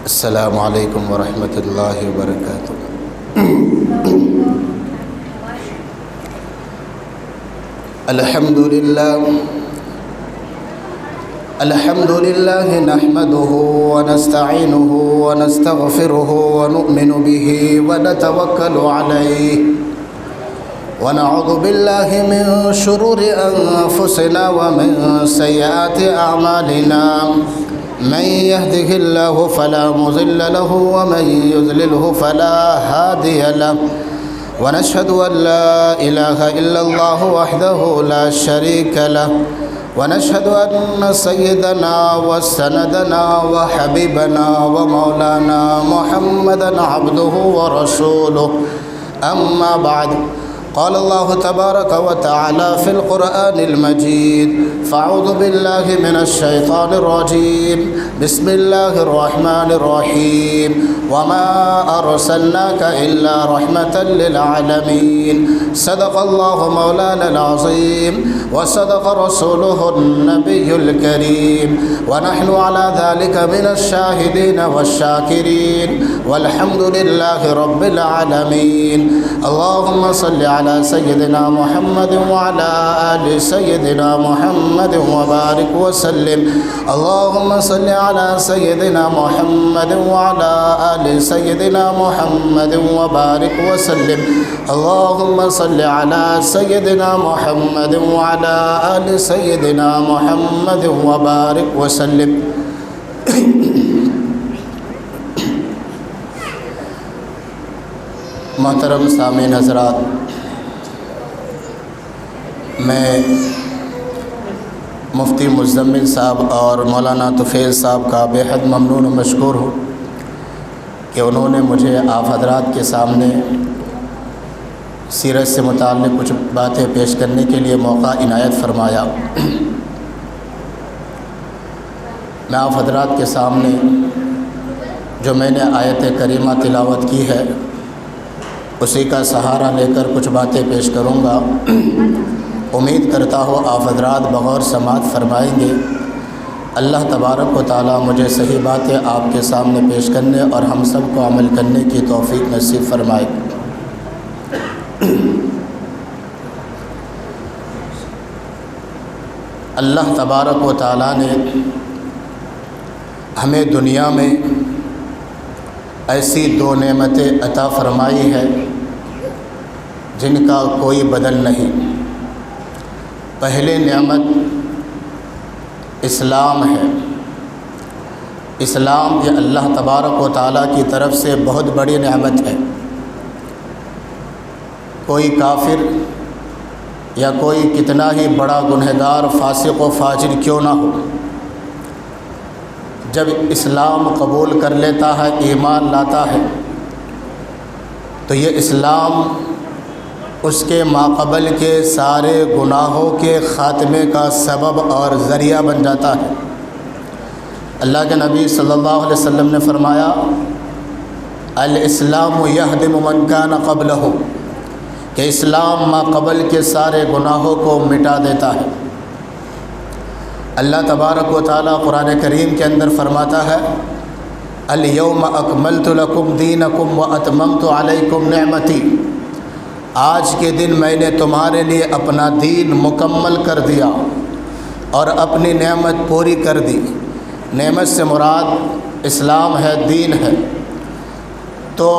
السلام علیکم ورحمۃ اللہ وبرکاتہ۔ الحمد للہ نحمده ونستعینه ونستغفره ونؤمن به ونتوکل علیہ ونعوذ باللہ من شرور انفسنا ومن سیئات اعمالنا من يهده الله فلا مضل له ومن يضلله فلا هادي له ونشهد أن لا إله إلا الله وحده لا شريك له ونشهد أن سيدنا وسندنا وحبيبنا ومولانا محمدا عبده ورسوله أما بعد قال الله تبارك وتعالى في القرآن المجيد فأعوذ بالله من الشيطان الرجيم بسم الله الرحمن الرحيم وما أرسلناك إلا رحمة للعالمين صدق الله مولانا العظيم وصدق رسوله النبي الكريم ونحن على ذلك من الشاهدين والشاكرين والحمد لله رب العالمين اللهم صل على سيدنا محمد وعلى آل سيدنا محمد وبارك وسلم اللهم صل على سيدنا محمد وعلى آل سيدنا محمد وبارك وسلم اللهم صل على سيدنا محمد وعلى آل سيدنا محمد وبارك وسلم محترم سامعین حضرات، میں مفتی مزمل صاحب اور مولانا طفیل صاحب کا بے حد ممنون و مشکور ہوں کہ انہوں نے مجھے آپ حضرات کے سامنے سیرت سے متعلق کچھ باتیں پیش کرنے کے لیے موقع عنایت فرمایا۔ میں آپ حضرات کے سامنے جو میں نے آیت کریمہ تلاوت کی ہے اسی کا سہارا لے کر کچھ باتیں پیش کروں گا۔ امید کرتا ہوں آپ حضرات بغور سماعت فرمائیں گے۔ اللہ تبارک و تعالیٰ مجھے صحیح باتیں آپ کے سامنے پیش کرنے اور ہم سب کو عمل کرنے کی توفیق نصیب فرمائے۔ اللہ تبارک و تعالیٰ نے ہمیں دنیا میں ایسی دو نعمتیں عطا فرمائی ہے جن کا کوئی بدل نہیں۔ پہلی نعمت اسلام ہے۔ اسلام یہ اللہ تبارک و تعالیٰ کی طرف سے بہت بڑی نعمت ہے۔ کوئی کافر یا کوئی کتنا ہی بڑا گنہگار فاسق و فاجر کیوں نہ ہو، جب اسلام قبول کر لیتا ہے، ایمان لاتا ہے، تو یہ اسلام اس کے ماقبل کے سارے گناہوں کے خاتمے کا سبب اور ذریعہ بن جاتا ہے۔ اللہ کے نبی صلی اللہ علیہ وسلم نے فرمایا الاسلام یہدم من کان قبلہ، کہ اسلام ماقبل کے سارے گناہوں کو مٹا دیتا ہے۔ اللہ تبارک و تعالیٰ قرآن کریم کے اندر فرماتا ہے الیوم اکملت لکم دینکم واتممت علیکم نعمتی، آج کے دن میں نے تمہارے لیے اپنا دین مکمل کر دیا اور اپنی نعمت پوری کر دی۔ نعمت سے مراد اسلام ہے، دین ہے۔ تو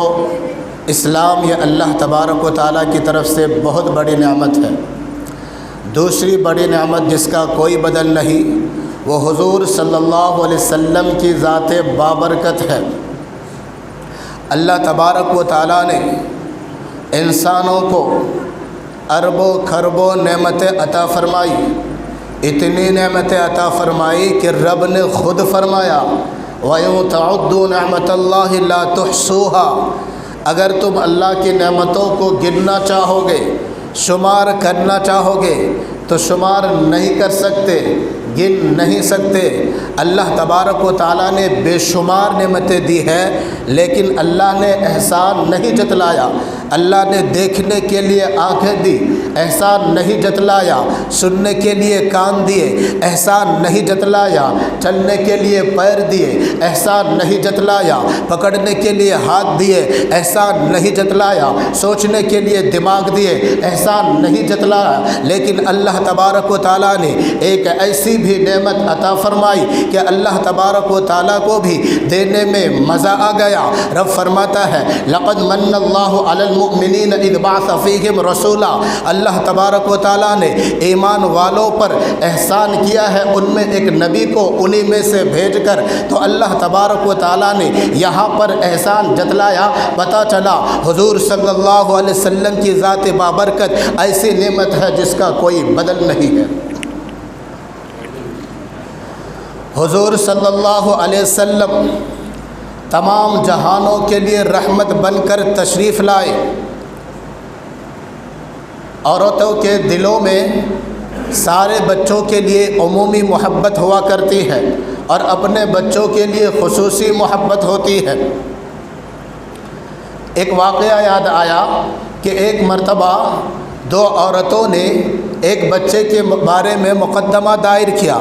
اسلام یہ اللہ تبارک و تعالیٰ کی طرف سے بہت بڑی نعمت ہے۔ دوسری بڑی نعمت جس کا کوئی بدل نہیں وہ حضور صلی اللہ علیہ وسلم کی ذات بابرکت ہے۔ اللہ تبارک و تعالیٰ نے انسانوں کو اربوں کھربوں نعمتیں عطا فرمائی، اتنی نعمتیں عطا فرمائی کہ رب نے خود فرمایا وَإِن تَعُدُّوا نِعْمَةَ اللَّهِ لَا تُحْصُوهَا، اگر تم اللہ کی نعمتوں کو گننا چاہو گے، شمار کرنا چاہو گے تو شمار نہیں کر سکتے، گن نہیں سکتے۔ اللہ تبارک و تعالیٰ نے بے شمار نعمتیں دی ہے، لیکن اللہ نے احسان نہیں جتلایا۔ اللہ نے دیکھنے کے لیے آنکھیں دی، احسان نہیں جتلایا، سننے کے لیے کان دیے، احسان نہیں جتلایا، چلنے کے لیے پیر دیے، احسان نہیں جتلایا، پکڑنے کے لیے ہاتھ دیے، احسان نہیں جتلایا، سوچنے کے لیے دماغ دیے، احسان نہیں جتلایا، لیکن اللہ تبارک و تعالیٰ نے ایک ایسی بھی نعمت عطا فرمائی کہ اللہ تبارک و تعالیٰ کو بھی دینے میں مزہ آ گیا۔ رب فرماتا ہے لقد من اللہ علی المؤمنین اذ بعث فیہم رسولا، اللہ تبارک و تعالیٰ نے ایمان والوں پر احسان کیا ہے، ان میں ایک نبی کو انہی میں سے بھیج کر۔ تو اللہ تبارک و تعالیٰ نے یہاں پر احسان جتلایا، پتہ چلا حضور صلی اللہ علیہ وسلم کی ذات بابرکت ایسی نعمت ہے جس کا کوئی بدل نہیں ہے۔ حضور صلی اللہ علیہ وسلم تمام جہانوں کے لیے رحمت بن کر تشریف لائے۔ عورتوں کے دلوں میں سارے بچوں کے لیے عمومی محبت ہوا کرتی ہے اور اپنے بچوں کے لیے خصوصی محبت ہوتی ہے۔ ایک واقعہ یاد آیا کہ ایک مرتبہ دو عورتوں نے ایک بچے کے بارے میں مقدمہ دائر کیا۔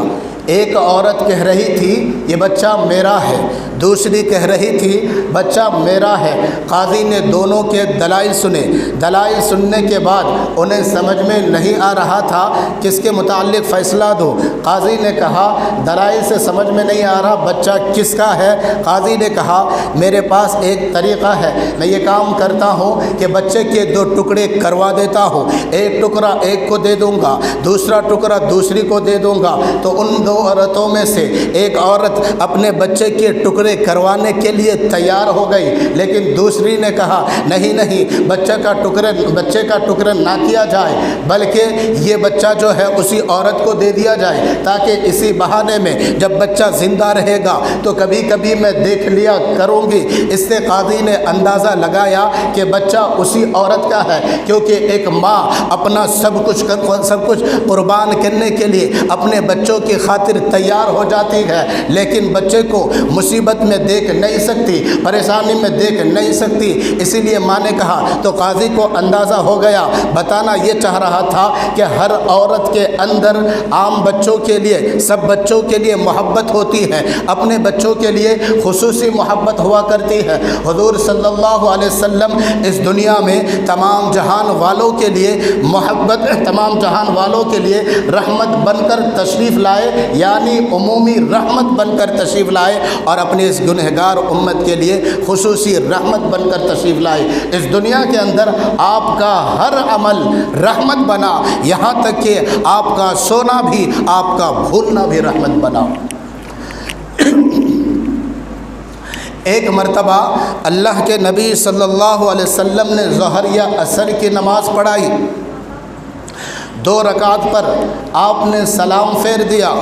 ایک عورت کہہ رہی تھی یہ بچہ میرا ہے، دوسری کہہ رہی تھی بچہ میرا ہے۔ قاضی نے دونوں کے دلائل سنے، دلائل سننے کے بعد انہیں سمجھ میں نہیں آ رہا تھا کس کے متعلق فیصلہ دو۔ قاضی نے کہا دلائل سے سمجھ میں نہیں آ رہا بچہ کس کا ہے۔ قاضی نے کہا میرے پاس ایک طریقہ ہے، میں یہ کام کرتا ہوں کہ بچے کے دو ٹکڑے کروا دیتا ہوں، ایک ٹکڑا ایک کو دے دوں گا، دوسرا ٹکڑا دوسری کو دے دوں گا۔ تو ان دو عورتوں میں سے ایک عورت اپنے بچے کے ٹکڑے کروانے کے لیے تیار ہو گئی، لیکن دوسری نے کہا نہیں نہیں، بچے کا ٹکڑا نہ کیا جائے، بلکہ یہ بچہ جو ہے اسی عورت کو دے دیا جائے، تاکہ اسی بہانے میں جب بچہ زندہ رہے گا تو کبھی کبھی میں دیکھ لیا کروں گی۔ اس سے قاضی نے اندازہ لگایا کہ بچہ اسی عورت کا ہے، کیونکہ ایک ماں اپنا سب کچھ قربان کرنے کے لیے اپنے بچوں کی خاطر تیار ہو جاتی ہے، لیکن بچے کو مصیبت میں دیکھ نہیں سکتی، پریشانی میں دیکھ نہیں سکتی، اسی لیے ماں نے کہا۔ تو قاضی کو اندازہ ہو گیا، بتانا یہ چاہ رہا تھا کہ ہر عورت کے اندر عام بچوں کے لیے، سب بچوں کے لیے محبت ہوتی ہے، اپنے بچوں کے لیے خصوصی محبت ہوا کرتی ہے۔ حضور صلی اللہ علیہ وسلم اس دنیا میں تمام جہان والوں کے لیے محبت، تمام جہان والوں کے لیے رحمت بن کر تشریف لائے، یعنی عمومی رحمت بن کر تشریف لائے، اور اپنے اس گنہگار امت کے لیے خصوصی رحمت بن کر تشریف لائے۔ اس دنیا کے اندر آپ کا ہر عمل رحمت بنا، یہاں تک کہ آپ کا سونا بھی، آپ کا بھولنا بھی رحمت بنا۔ ایک مرتبہ اللہ کے نبی صلی اللہ علیہ وسلم نے ظہر یا عصر کی نماز پڑھائی، 2 رکعت پر آپ نے سلام پھیر دیا۔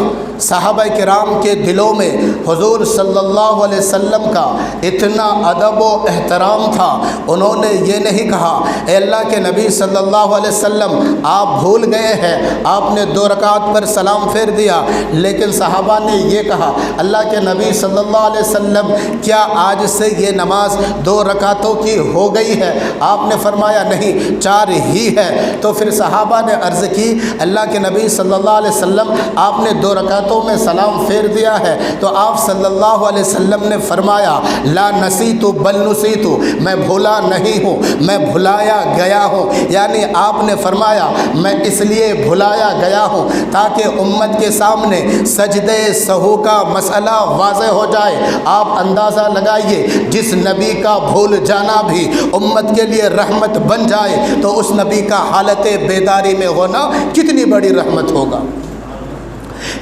صحابہ کرام کے دلوں میں حضور صلی اللہ علیہ وسلم کا اتنا ادب و احترام تھا، انہوں نے یہ نہیں کہا اے اللہ کے نبی صلی اللہ علیہ وسلم آپ بھول گئے ہیں، آپ نے 2 رکعت پر سلام پھیر دیا، لیکن صحابہ نے یہ کہا اللہ کے نبی صلی اللہ علیہ وسلم کیا آج سے یہ نماز 2 رکعتوں کی ہو گئی ہے؟ آپ نے فرمایا نہیں، 4 ہی ہے۔ تو پھر صحابہ نے عرض کی اللہ کے نبی صلی اللہ علیہ وسلم آپ نے 2 رکعتوں میں سلام پھیر دیا ہے، تو آپ صلی اللہ علیہ وسلم نے فرمایا لا نسیت بل نسیت، میں بھولا نہیں ہوں، میں بھلایا گیا ہوں، یعنی آپ نے فرمایا میں اس لیے بھلایا گیا ہوں تاکہ امت کے سامنے سجدے سہو کا مسئلہ واضح ہو جائے۔ آپ اندازہ لگائیے جس نبی کا بھول جانا بھی امت کے لیے رحمت بن جائے تو اس نبی کا حالت بیداری میں ہونا کتنی بڑی رحمت ہوگا۔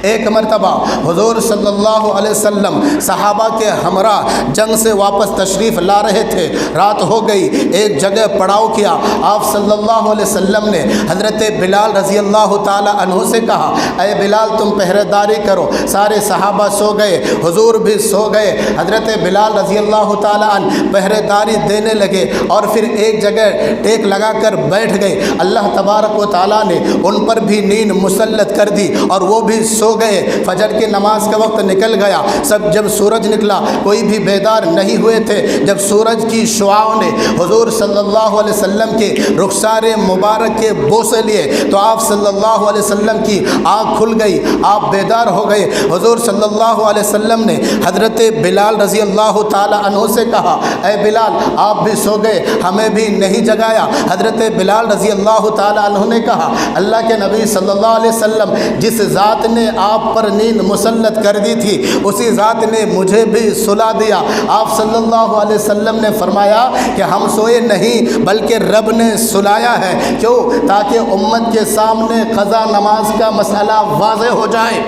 ایک مرتبہ حضور صلی اللہ علیہ وسلم صحابہ کے ہمراہ جنگ سے واپس تشریف لا رہے تھے، رات ہو گئی، ایک جگہ پڑاؤ کیا۔ آپ صلی اللہ علیہ وسلم نے حضرت بلال رضی اللہ تعالی عنہ سے کہا اے بلال تم پہرے داری کرو۔ سارے صحابہ سو گئے، حضور بھی سو گئے، حضرت بلال رضی اللہ تعالی عنہ پہرے داری دینے لگے اور پھر ایک جگہ ٹیک لگا کر بیٹھ گئے۔ اللہ تبارک و تعالیٰ نے ان پر بھی نیند مسلط کر دی اور وہ بھی سو سو گئے، فجر کی نماز کا وقت نکل گیا، سب جب سورج نکلا کوئی بھی بیدار نہیں ہوئے تھے۔ جب سورج کی شعاعوں نے حضور صلی اللہ علیہ وسلم کے رخسار مبارک کے بوسے لیے تو آپ صلی اللہ علیہ وسلم کی آنکھ کھل گئی، آپ بیدار ہو گئے۔ حضور صلی اللہ علیہ وسلم نے حضرت بلال رضی اللہ تعالی عنہ سے کہا، اے بلال آپ بھی سو گئے، ہمیں بھی نہیں جگایا۔ حضرت بلال رضی اللہ تعالی عنہ نے کہا، اللہ کے نبی صلی اللہ علیہ وسلم، جس ذات نے آپ پر نیند مسلط کر دی تھی اسی ذات نے مجھے بھی سلا دیا۔ آپ صلی اللہ علیہ وسلم نے فرمایا کہ ہم سوئے نہیں بلکہ رب نے سلایا ہے۔ کیوں؟ تاکہ امت کے سامنے قضا نماز کا مسئلہ واضح ہو جائے۔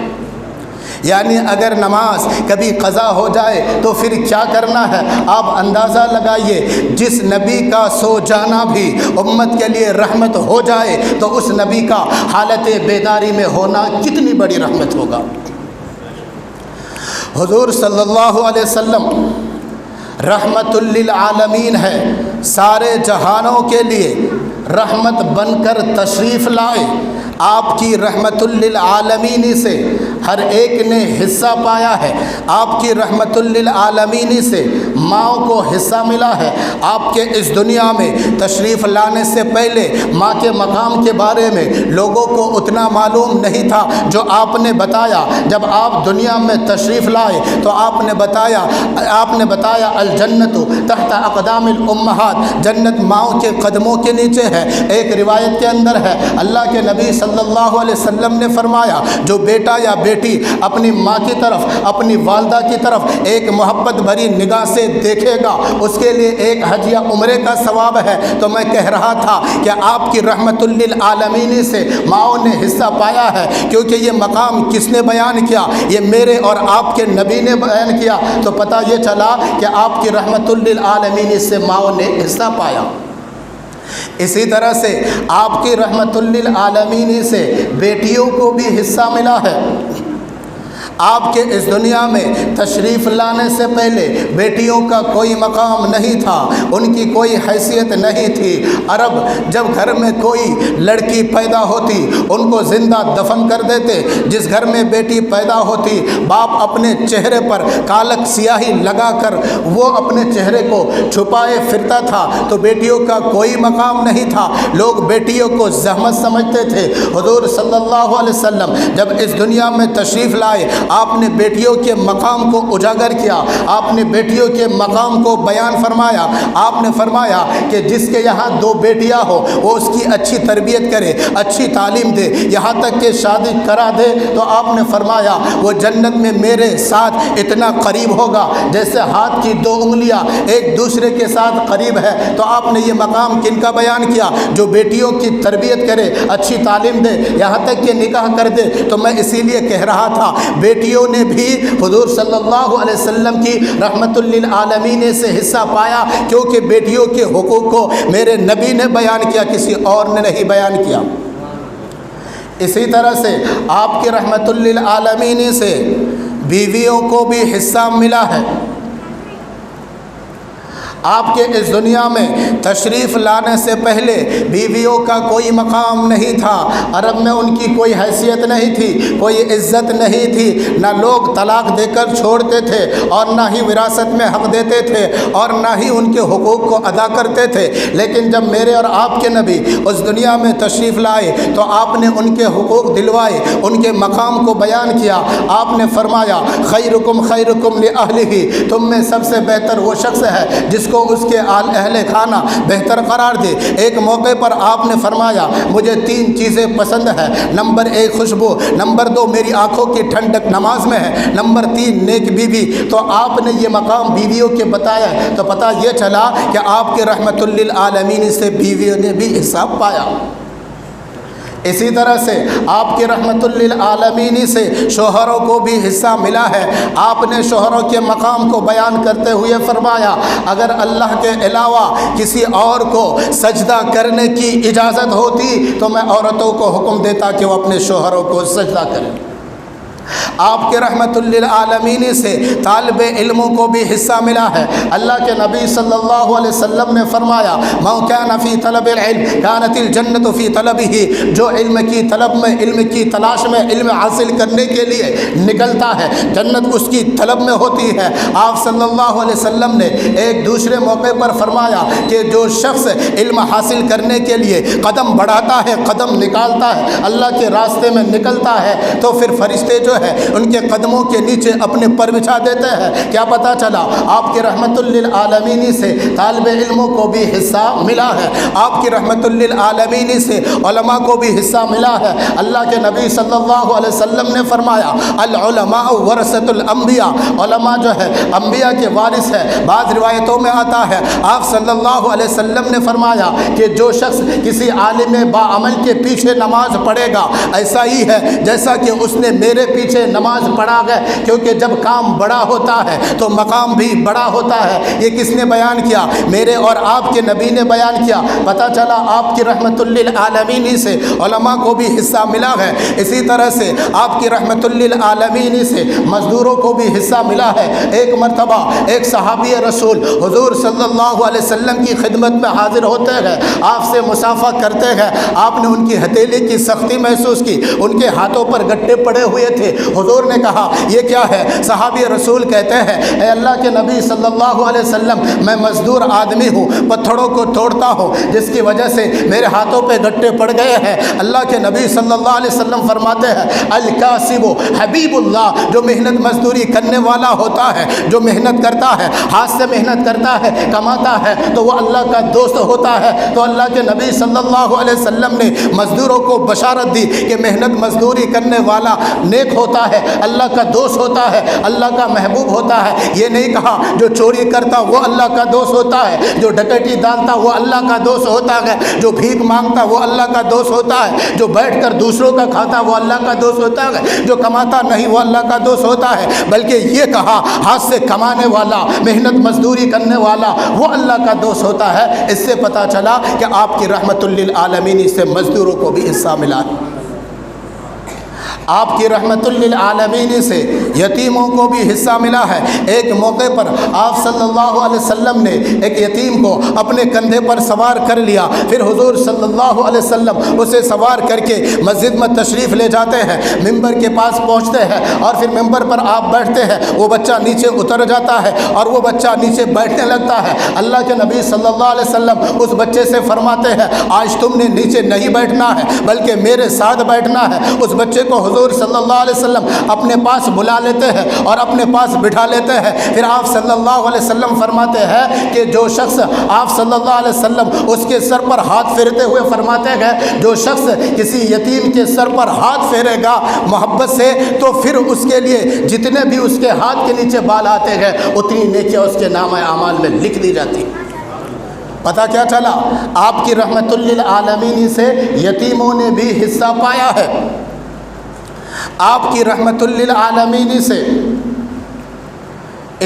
یعنی اگر نماز کبھی قضا ہو جائے تو پھر کیا کرنا ہے؟ آپ اندازہ لگائیے، جس نبی کا سو جانا بھی امت کے لیے رحمت ہو جائے تو اس نبی کا حالت بیداری میں ہونا کتنی بڑی رحمت ہوگا۔ حضور صلی اللہ علیہ وسلم رحمت للعالمین ہے، سارے جہانوں کے لیے رحمت بن کر تشریف لائے۔ آپ کی رحمت للعالمین سے ہر ایک نے حصہ پایا ہے، آپ کی رحمت للعالمین سے ماں کو حصہ ملا ہے۔ آپ کے اس دنیا میں تشریف لانے سے پہلے ماں کے مقام کے بارے میں لوگوں کو اتنا معلوم نہیں تھا جو آپ نے بتایا۔ جب آپ دنیا میں تشریف لائے تو آپ نے بتایا الجنت تحت اقدام الامہات، جنت ماؤں کے قدموں کے نیچے ہے۔ ایک روایت کے اندر ہے اللہ کے نبی صلی اللہ علیہ وسلم نے فرمایا، جو بیٹا یا بیٹی اپنی ماں کی طرف، اپنی والدہ کی طرف ایک محبت بھری نگاہ سے دیکھے گا اس کے لیے ایک حج یا عمرے کا ثواب ہے۔ تو میں کہہ رہا تھا کہ آپ کی رحمت للعالمین سے ماؤں نے حصہ پایا ہے، کیونکہ یہ مقام کس نے بیان کیا؟ یہ میرے اور آپ کے نبی نے بیان کیا۔ تو پتہ یہ چلا کہ آپ کی رحمت للعالمین سے ماؤں نے حصہ پایا۔ اسی طرح سے آپ کی رحمت للعالمین سے بیٹیوں کو بھی حصہ ملا ہے۔ آپ کے اس دنیا میں تشریف لانے سے پہلے بیٹیوں کا کوئی مقام نہیں تھا، ان کی کوئی حیثیت نہیں تھی۔ عرب جب گھر میں کوئی لڑکی پیدا ہوتی ان کو زندہ دفن کر دیتے۔ جس گھر میں بیٹی پیدا ہوتی باپ اپنے چہرے پر کالک سیاہی لگا کر وہ اپنے چہرے کو چھپائے پھرتا تھا، تو بیٹیوں کا کوئی مقام نہیں تھا، لوگ بیٹیوں کو زحمت سمجھتے تھے۔ حضور صلی اللہ علیہ وسلم جب اس دنیا میں تشریف لائے آپ نے بیٹیوں کے مقام کو اجاگر کیا، آپ نے بیٹیوں کے مقام کو بیان فرمایا۔ آپ نے فرمایا کہ جس کے یہاں دو بیٹیاں ہو وہ اس کی اچھی تربیت کرے، اچھی تعلیم دے، یہاں تک کہ شادی کرا دے۔ تو آپ نے فرمایا وہ جنت میں میرے ساتھ اتنا قریب ہوگا جیسے ہاتھ کی دو انگلیاں ایک دوسرے کے ساتھ قریب ہے۔ تو آپ نے یہ مقام کن کا بیان کیا؟ جو بیٹیوں کی تربیت کرے، اچھی تعلیم دے، یہاں تک کہ نکاح کر دے۔ تو میں اسی لیے کہہ رہا تھا بیٹیوں نے بھی حضور صلی اللہ علیہ وسلم کی رحمت للعالمین سے حصہ پایا، کیونکہ بیٹیوں کے حقوق کو میرے نبی نے بیان کیا، کسی اور نے نہیں بیان کیا۔ اسی طرح سے آپ کی رحمت للعالمین سے بیویوں کو بھی حصہ ملا ہے۔ آپ کے اس دنیا میں تشریف لانے سے پہلے بیویوں کا کوئی مقام نہیں تھا، عرب میں ان کی کوئی حیثیت نہیں تھی، کوئی عزت نہیں تھی، نہ لوگ طلاق دے کر چھوڑتے تھے اور نہ ہی وراثت میں حق دیتے تھے اور نہ ہی ان کے حقوق کو ادا کرتے تھے۔ لیکن جب میرے اور آپ کے نبی اس دنیا میں تشریف لائے تو آپ نے ان کے حقوق دلوائے، ان کے مقام کو بیان کیا۔ آپ نے فرمایا خیرکم خیرکم لأہلہ، تم میں سب سے بہتر وہ شخص ہے جس کو اس کے اہل خانہ بہتر قرار دے۔ ایک موقع پر آپ نے فرمایا مجھے 3 چیزیں پسند ہیں، نمبر 1 خوشبو، نمبر 2 میری آنکھوں کی ٹھنڈک نماز میں ہے، نمبر 3 نیک بیوی۔ تو آپ نے یہ مقام بیویوں کے بتایا، تو پتہ یہ چلا کہ آپ کے رحمت للعالمین سے بیویوں نے بھی حساب پایا۔ اسی طرح سے آپ کی رحمت للعالمین سے شوہروں کو بھی حصہ ملا ہے۔ آپ نے شوہروں کے مقام کو بیان کرتے ہوئے فرمایا اگر اللہ کے علاوہ کسی اور کو سجدہ کرنے کی اجازت ہوتی تو میں عورتوں کو حکم دیتا کہ وہ اپنے شوہروں کو سجدہ کریں۔ آپ کے رحمت للعالمین سے طالب علموں کو بھی حصہ ملا ہے۔ اللہ کے نبی صلی اللہ علیہ وسلم نے فرمایا من کان فی طلب العلم کانت الجنت فی طلبہ، جو علم کی طلب میں، علم کی تلاش میں، علم حاصل کرنے کے لیے نکلتا ہے، جنت اس کی طلب میں ہوتی ہے۔ آپ صلی اللہ علیہ وسلم نے ایک دوسرے موقع پر فرمایا کہ جو شخص علم حاصل کرنے کے لیے قدم بڑھاتا ہے، قدم نکالتا ہے، اللہ کے راستے میں نکلتا ہے، تو پھر فرشتے جو ہے ان کے قدموں کے نیچے اپنے پر بچھا دیتے ہیں۔ کیا پتہ چلا؟ آپ کے رحمت للعالمین سے طالب علموں کو بھی حصہ ملا ہے، آپ کی رحمت للعالمین سے علماء کو بھی حصہ ملا ہے۔ اللہ کے نبی صلی اللہ علیہ وسلم نے فرمایا العلماء ورثۃ الانبیاء، علماء جو ہے انبیاء کے وارث ہے۔ بعض روایتوں میں آتا ہے آپ صلی اللہ علیہ وسلم نے فرمایا کہ جو شخص کسی عالم باعمل کے پیچھے نماز پڑھے گا ایسا ہی ہے جیسا کہ اس نے میرے پیچھے نماز پڑھا گئے، کیونکہ جب کام بڑا ہوتا ہے تو مقام بھی بڑا ہوتا ہے۔ یہ کس نے بیان کیا؟ میرے اور آپ کے نبی نے بیان کیا۔ پتہ چلا آپ کی رحمت للعالمین سے علماء کو بھی حصہ ملا ہے۔ اسی طرح سے آپ کی رحمت للعالمین سے مزدوروں کو بھی حصہ ملا ہے۔ ایک مرتبہ ایک صحابی رسول حضور صلی اللہ علیہ وسلم کی خدمت میں حاضر ہوتے ہیں، آپ سے مصافحہ کرتے ہیں۔ آپ نے ان کی ہتھیلی کی سختی محسوس کی، ان کے ہاتھوں پر گٹے پڑے ہوئے تھے۔ حضور نے کہا یہ کیا ہے؟ صحابی رسول کہتے ہیں اے اللہ کے نبی صلی اللہ علیہ وسلم، میں مزدور آدمی ہوں، پتھروں کو توڑتا ہوں، جس کی وجہ سے میرے ہاتھوں پہ گٹے پڑ گئے ہیں۔ اللہ کے نبی صلی اللہ علیہ وسلم فرماتے ہیں الکاسب حبیب اللہ، جو محنت مزدوری کرنے والا ہوتا ہے، جو محنت کرتا ہے، ہاتھ سے محنت کرتا ہے، کماتا ہے، تو وہ اللہ کا دوست ہوتا ہے۔ تو اللہ کے نبی صلی اللہ علیہ وسلم نے مزدوروں کو بشارت دی کہ محنت مزدوری کرنے والا نیک ہوتا ہے، اللہ کا دوست ہوتا ہے، اللہ کا محبوب ہوتا ہے۔ یہ نہیں کہا جو چوری کرتا وہ اللہ کا دوست ہوتا ہے، جو ڈکیتی ڈالتا وہ اللہ کا دوست ہوتا ہے، جو بھیک مانگتا وہ اللہ کا دوست ہوتا ہے، جو بیٹھ کر دوسروں کا کھاتا وہ اللہ کا دوست ہوتا ہے، جو کماتا نہیں وہ اللہ کا دوست ہوتا ہے۔ بلکہ یہ کہا ہاتھ سے کمانے والا، محنت مزدوری کرنے والا وہ اللہ کا دوست ہوتا ہے۔ اس سے پتہ چلا کہ آپ کی رحمت للعالمین سے مزدوروں کو بھی حصہ ملا ہے۔ آپ کی رحمت للعالمین سے یتیموں کو بھی حصہ ملا ہے۔ ایک موقع پر آپ صلی اللہ علیہ وسلم نے ایک یتیم کو اپنے کندھے پر سوار کر لیا، پھر حضور صلی اللہ علیہ وسلم اسے سوار کر کے مسجد میں تشریف لے جاتے ہیں، ممبر کے پاس پہنچتے ہیں اور پھر ممبر پر آپ بیٹھتے ہیں، وہ بچہ نیچے اتر جاتا ہے اور وہ بچہ نیچے بیٹھنے لگتا ہے۔ اللہ کے نبی صلی اللہ علیہ وسلم اس بچے سے فرماتے ہیں آج تم نے نیچے نہیں بیٹھنا ہے بلکہ میرے ساتھ بیٹھنا ہے۔ اس بچے کو حضور صلی اللہ علیہ وسلم اپنے پاس بلا لیتے ہیں اور اپنے پاس بٹھا لیتے ہیں۔ پھر آپ صلی اللہ علیہ وسلم فرماتے ہیں کہ جو شخص، آپ صلی اللہ علیہ وسلم اس کے سر پر ہاتھ پھیرتے ہوئے فرماتے ہیں جو شخص کسی یتیم کے سر پر ہاتھ پھیرے گا محبت سے تو پھر اس کے لیے جتنے بھی اس کے ہاتھ کے نیچے بال آتے ہیں اتنی نیکیاں اس کے نامہ اعمال میں لکھ دی جاتی۔ پتہ کیا چلا؟ آپ کی رحمت للعالمین سے یتیموں نے بھی حصہ پایا ہے۔ آپ کی رحمت للعالمین سے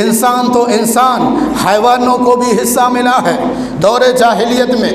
انسان تو انسان، حیوانوں کو بھی حصہ ملا ہے۔ دور جاہلیت میں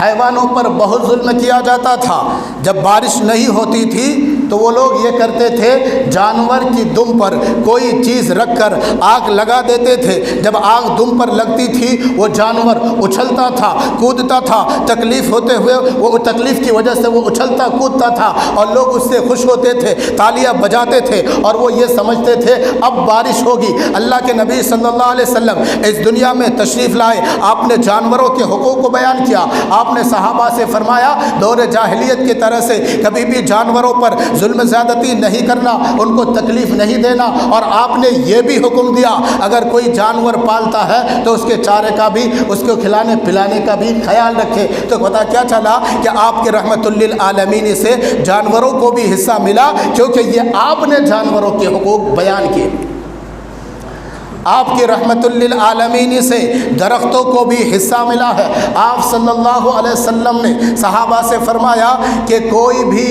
حیوانوں پر بہت ظلم کیا جاتا تھا۔ جب بارش نہیں ہوتی تھی تو وہ لوگ یہ کرتے تھے جانور کی دم پر کوئی چیز رکھ کر آگ لگا دیتے تھے۔ جب آگ دم پر لگتی تھی وہ جانور اچھلتا تھا، کودتا تھا، تکلیف ہوتے ہوئے وہ تکلیف کی وجہ سے وہ اچھلتا کودتا تھا اور لوگ اس سے خوش ہوتے تھے، تالیاں بجاتے تھے اور وہ یہ سمجھتے تھے اب بارش ہوگی۔ اللہ کے نبی صلی اللہ علیہ وسلم اس دنیا میں تشریف لائے، آپ نے جانوروں کے حقوق کو بیان کیا۔ آپ نے صحابہ سے فرمایا دور جاہلیت کی طرح سے کبھی بھی جانوروں پر ظلم زیادتی نہیں کرنا، ان کو تکلیف نہیں دینا، اور آپ نے یہ بھی حکم دیا اگر کوئی جانور پالتا ہے تو اس کے چارے کا بھی، اس کو کھلانے پلانے کا بھی خیال رکھے۔ تو پتہ کیا چلا کہ آپ کے رحمت للعالمین سے جانوروں کو بھی حصہ ملا، کیونکہ یہ آپ نے جانوروں کے حقوق بیان کیے۔ آپ کی رحمت للعالمین سے درختوں کو بھی حصہ ملا ہے۔ آپ صلی اللہ علیہ وسلم نے صحابہ سے فرمایا کہ کوئی بھی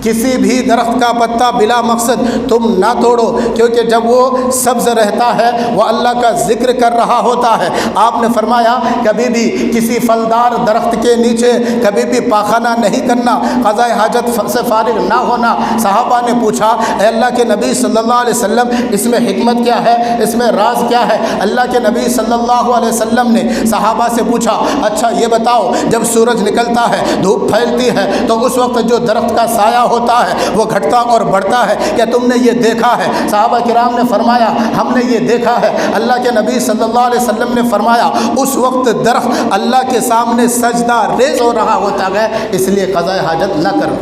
کسی بھی درخت کا پتا بلا مقصد تم نہ توڑو، کیونکہ جب وہ سبز رہتا ہے وہ اللہ کا ذکر کر رہا ہوتا ہے۔ آپ نے فرمایا کبھی بھی کسی پھلدار درخت کے نیچے کبھی بھی پاخانہ نہیں کرنا، قضاء حاجت سے فارغ نہ ہونا۔ صحابہ نے پوچھا اے اللہ کے نبی صلی اللہ علیہ وسلم اس میں حکمت کیا ہے، اس میں راز کیا ہے؟ اللہ کے نبی صلی اللہ علیہ وسلم نے صحابہ سے پوچھا اچھا یہ بتاؤ جب سورج نکلتا ہے، دھوپ پھیلتی ہے، تو اس وقت جو درخت کا سایہ ہوتا ہے وہ گھٹتا اور بڑھتا ہے، کیا تم نے یہ دیکھا ہے؟ صحابہ کرام نے فرمایا ہم نے یہ دیکھا ہے۔ اللہ کے نبی صلی اللہ علیہ وسلم نے فرمایا اس وقت درخت اللہ کے سامنے سجدہ ریز ہو رہا ہوتا ہے، اس لیے قضاء حاجت نہ کرو۔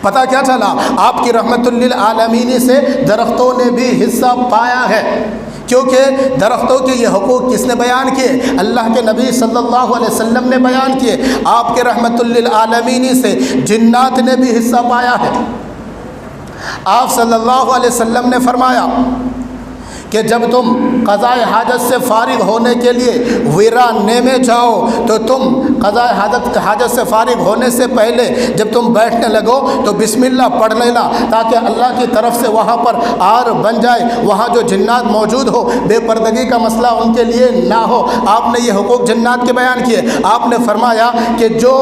پتہ کیا چلا؟ آپ کی رحمت للعالمین سے درختوں نے بھی حصہ پایا ہے، کیونکہ درختوں کے یہ حقوق کس نے بیان کیے؟ اللہ کے نبی صلی اللہ علیہ وسلم نے بیان کیے۔ آپ کے رحمت للعالمین سے جنات نے بھی حصہ پایا ہے۔ آپ صلی اللہ علیہ وسلم نے فرمایا کہ جب تم قضاء حاجت سے فارغ ہونے کے لیے ویرانے میں جاؤ تو تم قضاء حاجت سے فارغ ہونے سے پہلے جب تم بیٹھنے لگو تو بسم اللہ پڑھ لینا، تاکہ اللہ کی طرف سے وہاں پر آر بن جائے، وہاں جو جنات موجود ہو بے پردگی کا مسئلہ ان کے لیے نہ ہو۔ آپ نے یہ حقوق جنات کے بیان کیے۔ آپ نے فرمایا کہ جو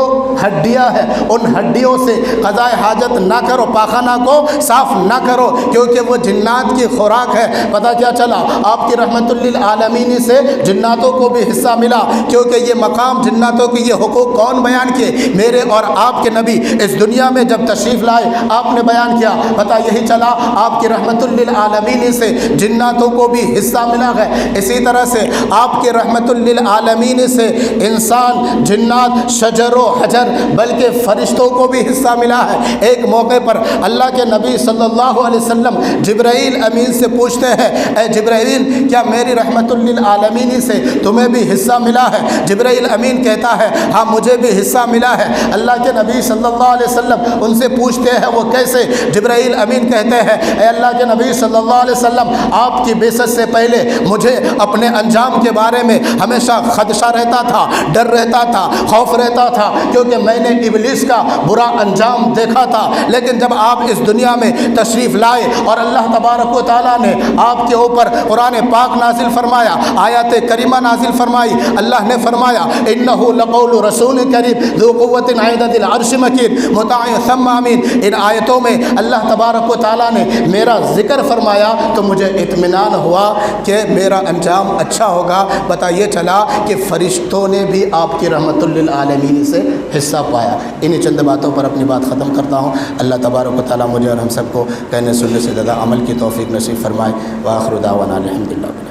ہڈیاں ہیں ان ہڈیوں سے قضاء حاجت نہ کرو، پاخانہ کو صاف نہ کرو، کیونکہ وہ جنات کی خوراک ہے۔ پتہ کیا چلا؟ آپ کی رحمت للعالمین سے جناتوں کو بھی حصہ ملا، کیونکہ یہ مقام جناتوں کے یہ حقوق کون بیان کیے؟ میرے اور آپ کے نبی اس دنیا میں جب تشریف لائے آپ نے بیان کیا۔ پتہ یہی چلا آپ کی رحمت للعالمین سے جناتوں کو بھی حصہ ملا ہے۔ اسی طرح سے آپ کی رحمت للعالمین سے انسان، جنات، شجر و حجر بلکہ فرشتوں کو بھی حصہ ملا ہے۔ ایک موقع پر اللہ کے نبی صلی اللہ علیہ وسلم جبرائیل امین سے پوچھتے ہیں اے جبرائیل کیا میری رحمت للعالمین سے تمہیں بھی حصہ ملا ہے؟ جبرائیل امین کہتا ہے ہاں مجھے بھی حصہ ملا ہے۔ اللہ کے نبی صلی اللہ علیہ وسلم ان سے پوچھتے ہیں وہ کیسے؟ جبرائیل امین کہتے ہیں اے اللہ کے نبی صلی اللہ علیہ وسلم آپ کی بعثت سے پہلے مجھے اپنے انجام کے بارے میں ہمیشہ خدشہ رہتا تھا، ڈر رہتا تھا، خوف رہتا تھا، کیونکہ میں نے ابلیس کا برا انجام دیکھا تھا۔ لیکن جب آپ اس دنیا میں تشریف لائے اور اللہ تبارک و تعالیٰ نے آپ کے اوپر قرآن پاک نازل فرمایا، آیات کریمہ نازل فرمائی، اللہ نے فرمایا انہ لقول رسول کریم ذو قوت عند ذی العرش مکین مطاع ثم امین۔ ان آیتوں میں اللہ تبارک و تعالیٰ نے میرا ذکر فرمایا تو مجھے اطمینان ہوا کہ میرا انجام اچھا ہوگا۔ پتہ یہ چلا کہ فرشتوں نے بھی آپ کی رحمت للعالمین سے حصہ پایا۔ انہی چند باتوں پر اپنی بات ختم کرتا ہوں۔ اللہ تبارک و تعالیٰ مجھے اور ہم سب کو کہنے سننے سے زیادہ عمل کی توفیق نصیب فرمائے۔ وآخر دعوانا الحمدللہ۔